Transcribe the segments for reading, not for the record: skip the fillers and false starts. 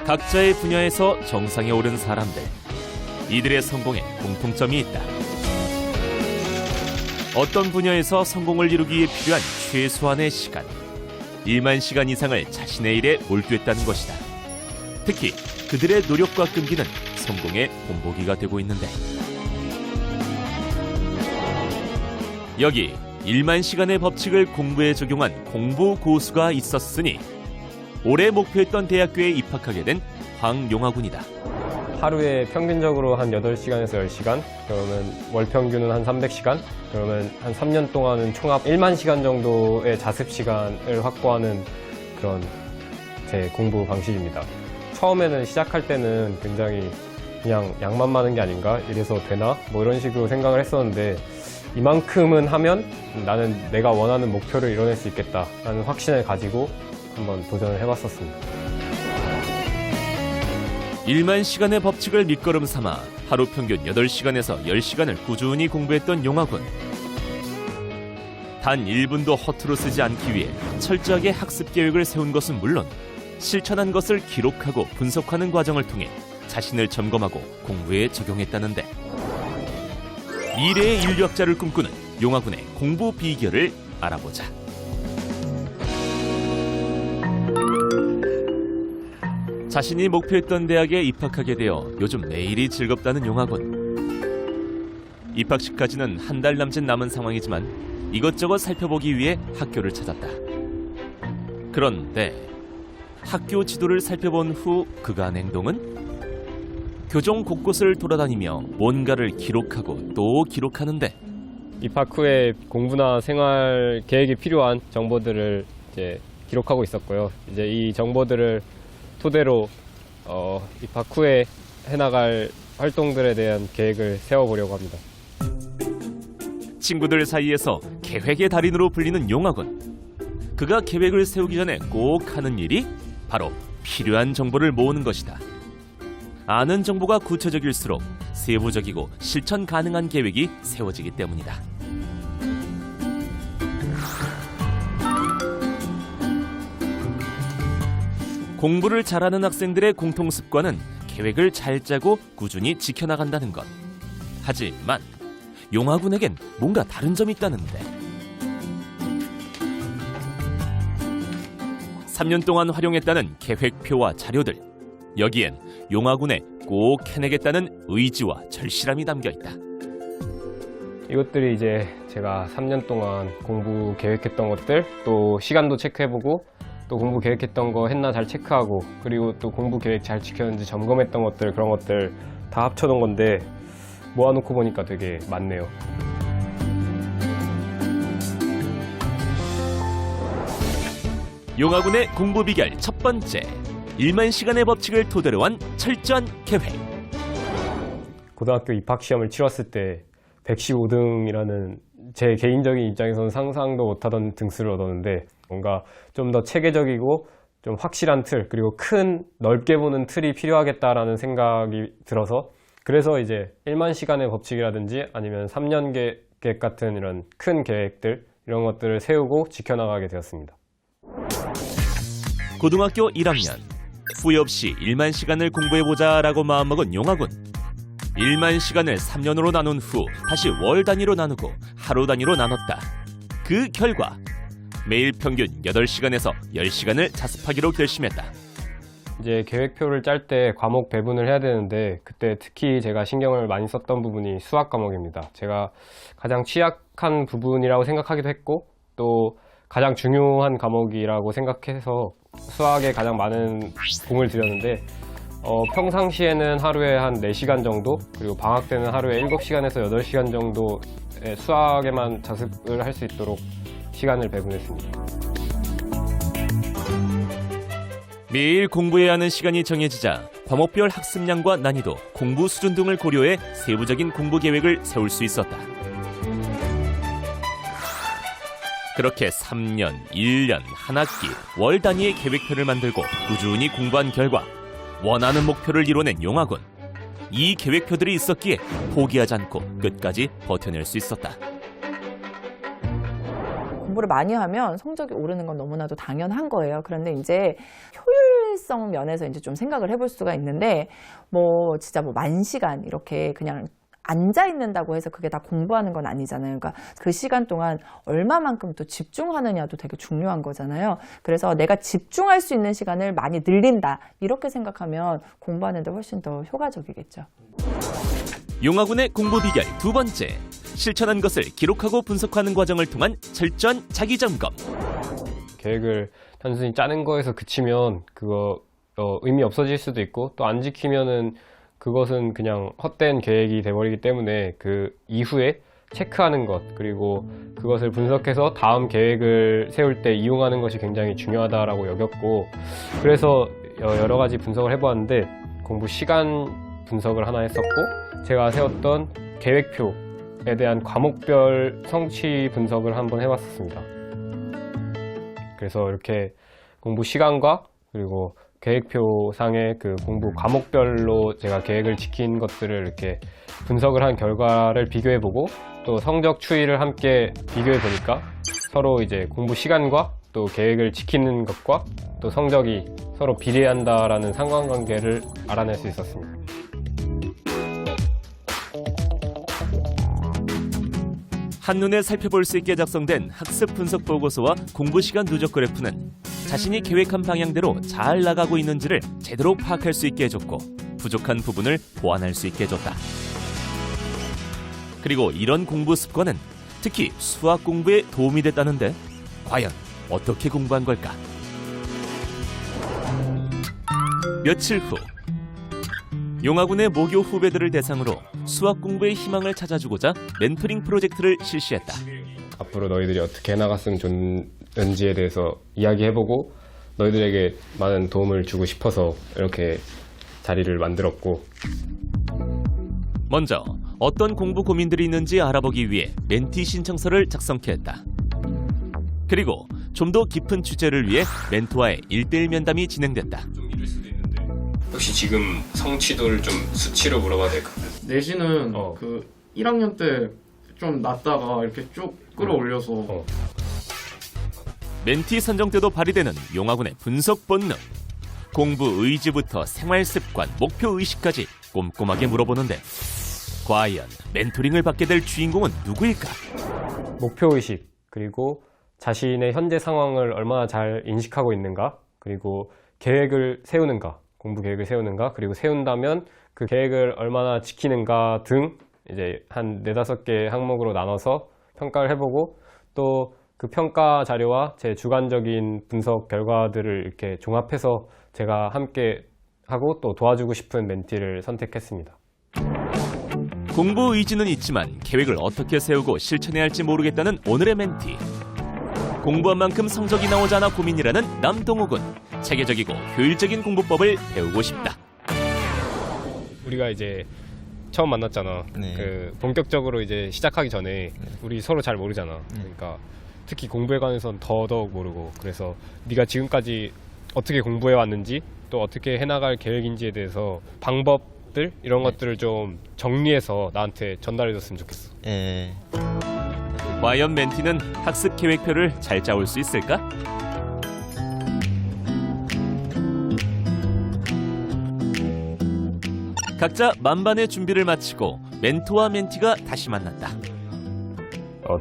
각자의 분야에서 정상에 오른 사람들. 이들의 성공에 공통점이 있다. 어떤 분야에서 성공을 이루기 위해 필요한 최소한의 시간, 1만 시간 이상을 자신의 일에 몰두했다는 것이다. 특히 그들의 노력과 끈기는 성공의 본보기가 되고 있는데, 여기 1만 시간의 법칙을 공부에 적용한 공부 고수가 있었으니 올해 목표했던 대학교에 입학하게 된 황용화군이다. 하루에 평균적으로 한 8시간에서 10시간, 그러면 월 평균은 한 300시간, 그러면 한 3년 동안은 총합 1만 시간 정도의 자습 시간을 확보하는 그런 제 공부 방식입니다. 처음에는 시작할 때는 굉장히 그냥 양만 많은 게 아닌가, 이래서 되나? 뭐 이런 식으로 생각을 했었는데, 이만큼은 하면 나는 내가 원하는 목표를 이뤄낼 수 있겠다라는 확신을 가지고 한번 도전을 해봤었습니다. 1만 시간의 법칙을 밑거름 삼아 하루 평균 8시간에서 10시간을 꾸준히 공부했던 용화군. 단 1분도 허투루 쓰지 않기 위해 철저하게 학습 계획을 세운 것은 물론 실천한 것을 기록하고 분석하는 과정을 통해 자신을 점검하고 공부에 적용했다는데, 미래의 인류학자를 꿈꾸는 용화군의 공부 비결을 알아보자. 자신이 목표했던 대학에 입학하게 되어 요즘 매일이 즐겁다는 용화군. 입학식까지는 한 달 남짓 남은 상황이지만 이것저것 살펴보기 위해 학교를 찾았다. 그런데 학교 지도를 살펴본 후 그가 한 행동은 교정 곳곳을 돌아다니며 뭔가를 기록하고 또 기록하는데, 입학 후에 공부나 생활 계획이 필요한 정보들을 이제 기록하고 있었고요. 이제 이 정보들을 토대로 입학 후에 해나갈 활동들에 대한 계획을 세워보려고 합니다. 친구들 사이에서 계획의 달인으로 불리는 용화군. 그가 계획을 세우기 전에 꼭 하는 일이 바로 필요한 정보를 모으는 것이다. 아는 정보가 구체적일수록 세부적이고 실천 가능한 계획이 세워지기 때문이다. 공부를 잘하는 학생들의 공통 습관은 계획을 잘 짜고 꾸준히 지켜나간다는 것. 하지만 용화군에겐 뭔가 다른 점이 있다는데, 3년 동안 활용했다는 계획표와 자료들. 여기엔 용화군의 꼭 해내겠다는 의지와 절실함이 담겨있다. 이것들이 이제 제가 3년 동안 공부 계획했던 것들, 또 시간도 체크해보고, 또 공부 계획했던 거 했나 잘 체크하고, 그리고 또 공부 계획 잘 지켰는지 점검했던 것들, 그런 것들 다 합쳐놓은 건데 모아놓고 보니까 되게 많네요. 용화군의 공부 비결 첫 번째, 1만 시간의 법칙을 토대로 한 철저한 계획. 고등학교 입학시험을 치렀을 때 115등이라는 제 개인적인 입장에서는 상상도 못하던 등수를 얻었는데, 뭔가 좀 더 체계적이고 좀 확실한 틀, 그리고 큰 넓게 보는 틀이 필요하겠다라는 생각이 들어서, 그래서 이제 1만 시간의 법칙이라든지 아니면 3년 계획 같은 이런 큰 계획들, 이런 것들을 세우고 지켜나가게 되었습니다. 고등학교 1학년, 후회 없이 1만 시간을 공부해보자라고 마음먹은 용화군. 1만 시간을 3년으로 나눈 후 다시 월 단위로 나누고 하루 단위로 나눴다. 그 결과 매일 평균 8시간에서 10시간을 자습하기로 결심했다. 이제 계획표를 짤 때 과목 배분을 해야 되는데, 그때 특히 제가 신경을 많이 썼던 부분이 수학 과목입니다. 제가 가장 취약한 부분이라고 생각하기도 했고, 또 가장 중요한 과목이라고 생각해서 수학에 가장 많은 공을 들였는데, 평상시에는 하루에 한 4시간 정도, 그리고 방학 때는 하루에 7시간에서 8시간 정도의 수학에만 자습을 할 수 있도록 시간을 배분했습니다. 매일 공부해야 하는 시간이 정해지자 과목별 학습량과 난이도, 공부 수준 등을 고려해 세부적인 공부 계획을 세울 수 있었다. 그렇게 3년, 1년, 한 학기, 월 단위의 계획표를 만들고 꾸준히 공부한 결과 원하는 목표를 이뤄낸 용화군. 이 계획표들이 있었기에 포기하지 않고 끝까지 버텨낼 수 있었다. 공부를 많이 하면 성적이 오르는 건 너무나도 당연한 거예요. 그런데 이제 효율 효율성 면에서 이제 좀 생각을 해볼 수가 있는데, 뭐 진짜 뭐 10,000시간 이렇게 그냥 앉아 있는다고 해서 그게 다 공부하는 건 아니잖아요. 그러니까 그 시간 동안 얼마만큼 또 집중하느냐도 되게 중요한 거잖아요. 그래서 내가 집중할 수 있는 시간을 많이 늘린다, 이렇게 생각하면 공부하는 데 훨씬 더 효과적이겠죠. 용화군의 공부 비결 두 번째, 실천한 것을 기록하고 분석하는 과정을 통한 철저한 자기 점검. 계획을 단순히 짜는 거에서 그치면 그거 의미 없어질 수도 있고, 또 안 지키면은 그것은 그냥 헛된 계획이 돼버리기 때문에 그 이후에 체크하는 것, 그리고 그것을 분석해서 다음 계획을 세울 때 이용하는 것이 굉장히 중요하다라고 여겼고, 그래서 여러 가지 분석을 해보았는데, 공부 시간 분석을 하나 했었고, 제가 세웠던 계획표에 대한 과목별 성취 분석을 한번 해봤었습니다. 그래서 이렇게 공부 시간과 그리고 계획표상의 그 공부 과목별로 제가 계획을 지킨 것들을 이렇게 분석을 한 결과를 비교해보고, 또 성적 추이를 함께 비교해보니까 서로 이제 공부 시간과 또 계획을 지키는 것과 또 성적이 서로 비례한다라는 상관관계를 알아낼 수 있었습니다. 한눈에 살펴볼 수 있게 작성된 학습 분석 보고서와 공부 시간 누적 그래프는 자신이 계획한 방향대로 잘 나가고 있는지를 제대로 파악할 수 있게 해줬고, 부족한 부분을 보완할 수 있게 해줬다. 그리고 이런 공부 습관은 특히 수학 공부에 도움이 됐다는데, 과연 어떻게 공부한 걸까? 며칠 후, 용화군의 모교 후배들을 대상으로 수학 공부의 희망을 찾아주고자 멘토링 프로젝트를 실시했다. 앞으로 너희들이 어떻게 해나갔으면 좋은지에 대해서 이야기해보고, 너희들에게 많은 도움을 주고 싶어서 이렇게 자리를 만들었고, 먼저 어떤 공부 고민들이 있는지 알아보기 위해 멘티 신청서를 작성케 했다. 그리고 좀 더 깊은 취재를 위해 멘토와의 1:1 면담이 진행됐다. 좀 이럴 수도 있는데, 혹시 지금 성취도를 좀 수치로 물어봐도 될까요? 내신은 그 1학년 때 좀 낮다가 이렇게 쭉 끌어올려서 멘티 선정 때도 발휘되는 용화군의 분석 본능. 공부 의지부터 생활 습관, 목표 의식까지 꼼꼼하게 물어보는데, 과연 멘토링을 받게 될 주인공은 누구일까? 목표의식, 그리고 자신의 현재 상황을 얼마나 잘 인식하고 있는가, 그리고 계획을 세우는가, 공부 계획을 세우는가, 그리고 세운다면 그 계획을 얼마나 지키는가 등 이제 한 4-5개 항목으로 나눠서 평가를 해보고, 또 그 평가 자료와 제 주관적인 분석 결과들을 이렇게 종합해서 제가 함께 하고 또 도와주고 싶은 멘티를 선택했습니다. 공부 의지는 있지만 계획을 어떻게 세우고 실천해야 할지 모르겠다는 오늘의 멘티. 공부한 만큼 성적이 나오지 않아 고민이라는 남동욱은 체계적이고 효율적인 공부법을 배우고 싶다. 우리가 이제 처음 만났잖아. 네. 그 본격적으로 이제 시작하기 전에 우리 서로 잘 모르잖아. 그러니까 특히 공부에 관해서는 더더욱 모르고, 그래서 네가 지금까지 어떻게 공부해 왔는지, 또 어떻게 해나갈 계획인지에 대해서 방법들 이런 것들을 좀 정리해서 나한테 전달해줬으면 좋겠어. 예. 과연 멘티는 학습 계획표를 잘 짜올 수 있을까? 각자 만반의 준비를 마치고 멘토와 멘티가 다시 만났다.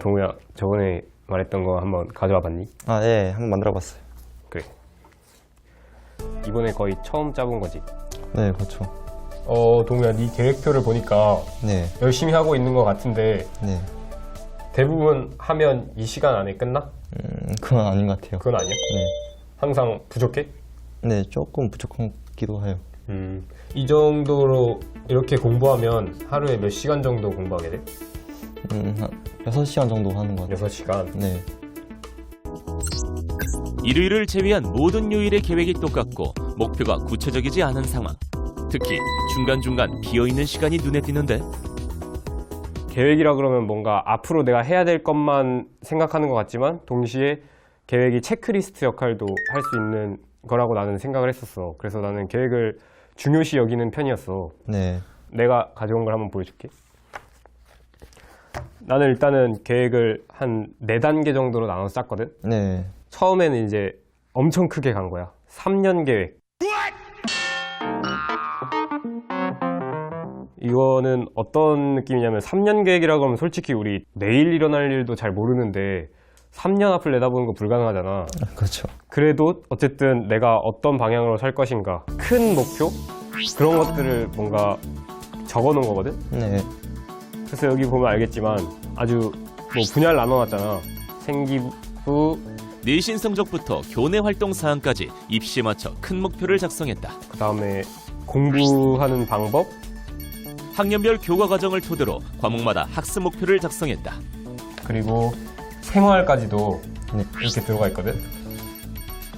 동우야, 저번에 말했던 거 한번 가져와 봤니? 아, 예. 한번 만들어봤어요. 그래. 이번에 거의 처음 짜본 거지? 네, 그렇죠. 동우야, 네 계획표를 보니까 네, 열심히 하고 있는 것 같은데 네. 대부분 하면 이 시간 안에 끝나? 그건 아닌 것 같아요. 그건 아니야? 네. 항상 부족해? 네, 조금 부족하기도 해요. 이 정도로 이렇게 공부하면 하루에 몇 시간 정도 공부하게 돼? 한 6시간 정도 하는 것 같아요. 6시간? 네. 일요일을 제외한 모든 요일의 계획이 똑같고 목표가 구체적이지 않은 상황. 특히 중간중간 비어있는 시간이 눈에 띄는데, 계획이라 그러면 뭔가 앞으로 내가 해야 될 것만 생각하는 것 같지만, 동시에 계획이 체크리스트 역할도 할 수 있는 거라고 나는 생각을 했었어. 그래서 나는 계획을 중요시 여기는 편이었어. 네. 내가 가져온 걸 한번 보여줄게. 나는 일단은 계획을 한 4단계 정도로 나눠서 짰거든. 네. 처음에는 이제 엄청 크게 간 거야. 3년 계획. 이거는 어떤 느낌이냐면 3년 계획이라고 하면 솔직히 우리 내일 일어날 일도 잘 모르는데 3년 앞을 내다보는 거 불가능하잖아. 그렇죠. 그래도 어쨌든 내가 어떤 방향으로 살 것인가 큰 목표? 그런 것들을 뭔가 적어놓은 거거든? 네. 그래서 여기 보면 알겠지만 아주 뭐 분야를 나눠놨잖아. 생기부, 내신 성적부터 교내 활동 사항까지 입시에 맞춰 큰 목표를 작성했다. 그 다음에 공부하는 방법, 학년별 교과 과정을 토대로 과목마다 학습 목표를 작성했다. 그리고 생활까지도 네. 이렇게 들어가 있거든.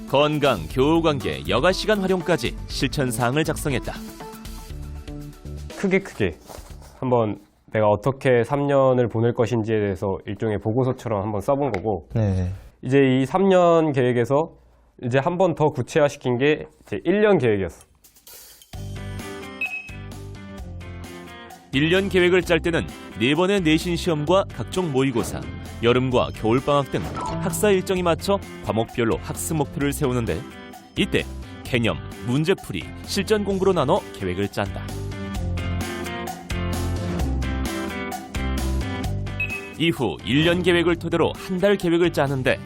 건강, 교우관계, 여가 시간 활용까지 실천 사항을 작성했다. 크게 한번 내가 어떻게 3년을 보낼 것인지에 대해서 일종의 보고서처럼 한번 써본 거고, 네. 이제 이 3년 계획에서 이제 한 번 더 구체화시킨 게 이제 1년 계획이었어. 1년 계획을 짤 때는 4번의 내신 시험과 각종 모의고사, 여름과 겨울방학 등 학사 일정에 맞춰 과목별로 학습 목표를 세우는데 이때 개념, 문제풀이, 실전 공부로 나눠 계획을 짠다. 이후 1년 계획을 토대로 한 달 계획을 짜는데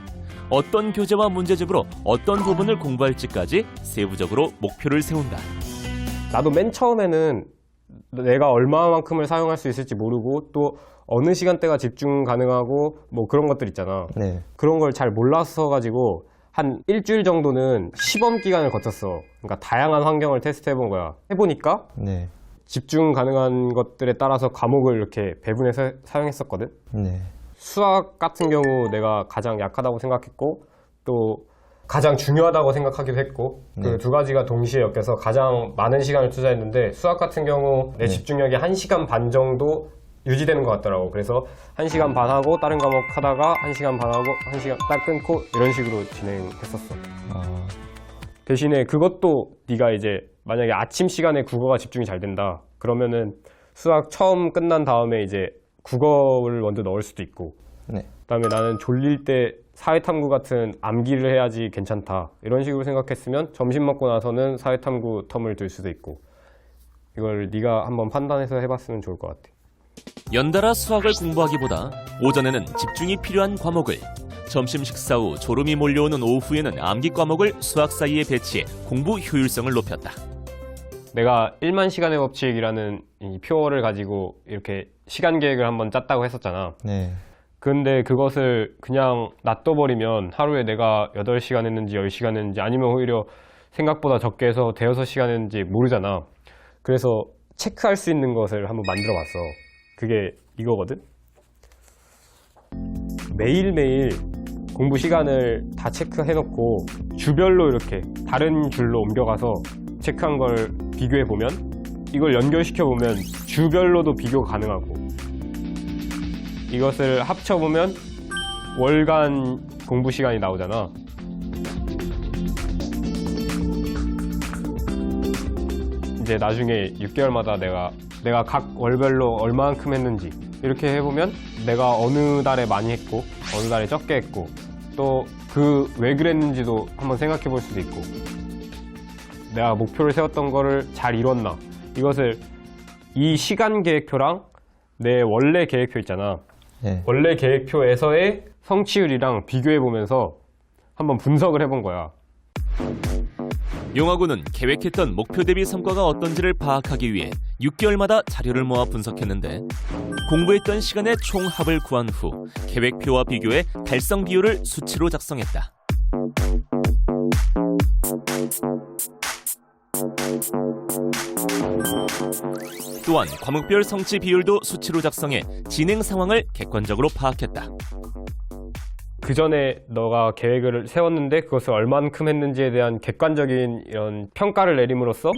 어떤 교재와 문제집으로 어떤 부분을 공부할지까지 세부적으로 목표를 세운다. 나도 맨 처음에는 내가 얼마만큼을 사용할 수 있을지 모르고 또 어느 시간대가 집중 가능하고 뭐 그런 것들 있잖아. 네. 그런 걸 잘 몰라서 가지고 한 일주일 정도는 시범 기간을 거쳤어. 그러니까 다양한 환경을 테스트 해본 거야. 해보니까 네. 집중 가능한 것들에 따라서 과목을 이렇게 배분해서 사용했었거든. 네. 수학 같은 경우 내가 가장 약하다고 생각했고 또 가장 중요하다고 생각하기도 했고 네. 그 두 가지가 동시에 엮여서 가장 많은 시간을 투자했는데 수학 같은 경우 내 네. 집중력이 1시간 반 정도 유지되는 것 같더라고. 그래서 1시간 반 하고 다른 과목 하다가 1시간 반 하고 1시간 딱 끊고 이런 식으로 진행했었어. 아, 대신에 그것도 네가 이제 만약에 아침 시간에 국어가 집중이 잘 된다 그러면은 수학 처음 끝난 다음에 이제 국어를 먼저 넣을 수도 있고 네. 그다음에 나는 졸릴 때 사회탐구 같은 암기를 해야지 괜찮다 이런 식으로 생각했으면 점심 먹고 나서는 사회탐구 텀을 둘 수도 있고 이걸 네가 한번 판단해서 해봤으면 좋을 것 같아. 연달아 수학을 공부하기보다 오전에는 집중이 필요한 과목을, 점심 식사 후 졸음이 몰려오는 오후에는 암기 과목을 수학 사이에 배치해 공부 효율성을 높였다. 내가 1만 시간의 법칙이라는 이 표어를 가지고 이렇게 시간 계획을 한번 짰다고 했었잖아. 네. 근데 그것을 그냥 놔둬버리면 하루에 내가 8시간 했는지 10시간 했는지 아니면 오히려 생각보다 적게 해서 대여섯 시간 했는지 모르잖아. 그래서 체크할 수 있는 것을 한번 만들어 봤어. 그게 이거거든. 매일매일 공부 시간을 다 체크해놓고 주별로 이렇게 다른 줄로 옮겨가서 체크한 걸 비교해보면 이걸 연결시켜보면 주별로도 비교가 가능하고 이것을 합쳐보면 월간 공부 시간이 나오잖아. 이제 나중에 6개월마다 내가 각 월별로 얼마만큼 했는지 이렇게 해보면 내가 어느 달에 많이 했고 어느 달에 적게 했고 또 그 왜 그랬는지도 한번 생각해 볼 수도 있고 내가 목표를 세웠던 거를 잘 이뤘나 이것을 이 시간 계획표랑 내 원래 계획표 있잖아. 네. 원래 계획표에서의 성취율이랑 비교해 보면서 한번 분석을 해본 거야. 용화군은 계획했던 목표 대비 성과가 어떤지를 파악하기 위해 6개월마다 자료를 모아 분석했는데 공부했던 시간의 총합을 구한 후 계획표와 비교해 달성 비율을 수치로 작성했다. 또한 과목별 성취 비율도 수치로 작성해 진행 상황을 객관적으로 파악했다. 그 전에 너가 계획을 세웠는데 그것을 얼만큼 했는지에 대한 객관적인 이런 평가를 내림으로써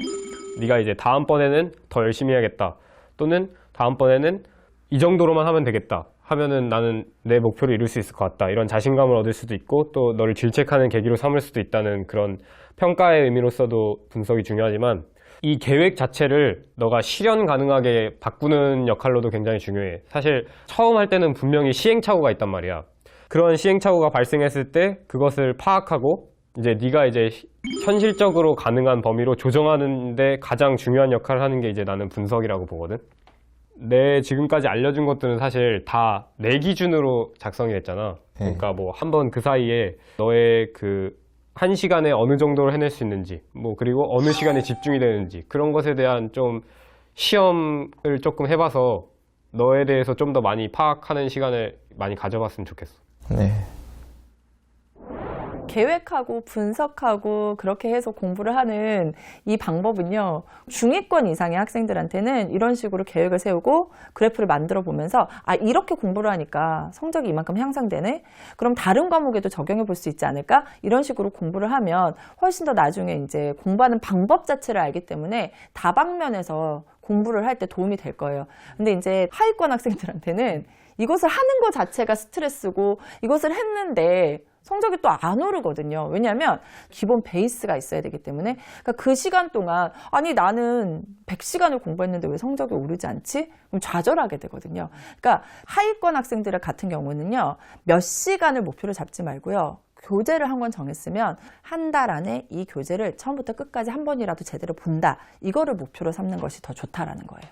네가 이제 다음번에는 더 열심히 해야겠다 또는 다음번에는 이 정도로만 하면 되겠다 하면은 나는 내 목표를 이룰 수 있을 것 같다 이런 자신감을 얻을 수도 있고 또 너를 질책하는 계기로 삼을 수도 있다는 그런 평가의 의미로서도 분석이 중요하지만 이 계획 자체를 너가 실현 가능하게 바꾸는 역할로도 굉장히 중요해. 사실 처음 할 때는 분명히 시행착오가 있단 말이야. 그런 시행착오가 발생했을 때 그것을 파악하고 이제 네가 이제 현실적으로 가능한 범위로 조정하는데 가장 중요한 역할을 하는 게 이제 나는 분석이라고 보거든. 내 지금까지 알려준 것들은 사실 다 내 기준으로 작성이 됐잖아. 그러니까 뭐 한번 그 사이에 너의 그 한 시간에 어느 정도를 해낼 수 있는지, 뭐 그리고 어느 시간에 집중이 되는지 그런 것에 대한 좀 시험을 조금 해봐서 너에 대해서 좀 더 많이 파악하는 시간을 많이 가져봤으면 좋겠어. 네. 계획하고 분석하고 그렇게 해서 공부를 하는 이 방법은요, 중위권 이상의 학생들한테는 이런 식으로 계획을 세우고 그래프를 만들어 보면서 아, 이렇게 공부를 하니까 성적이 이만큼 향상되네? 그럼 다른 과목에도 적용해 볼 수 있지 않을까? 이런 식으로 공부를 하면 훨씬 더 나중에 이제 공부하는 방법 자체를 알기 때문에 다방면에서 공부를 할 때 도움이 될 거예요. 근데 이제 하위권 학생들한테는 이것을 하는 것 자체가 스트레스고 이것을 했는데 성적이 또 안 오르거든요. 왜냐하면 기본 베이스가 있어야 되기 때문에. 그러니까 그 시간 동안 아니 나는 100시간을 공부했는데 왜 성적이 오르지 않지? 그럼 좌절하게 되거든요. 그러니까 하위권 학생들 같은 경우는요. 몇 시간을 목표로 잡지 말고요. 교재를 한 권 정했으면 한 달 안에 이 교재를 처음부터 끝까지 한 번이라도 제대로 본다. 이거를 목표로 삼는 것이 더 좋다라는 거예요.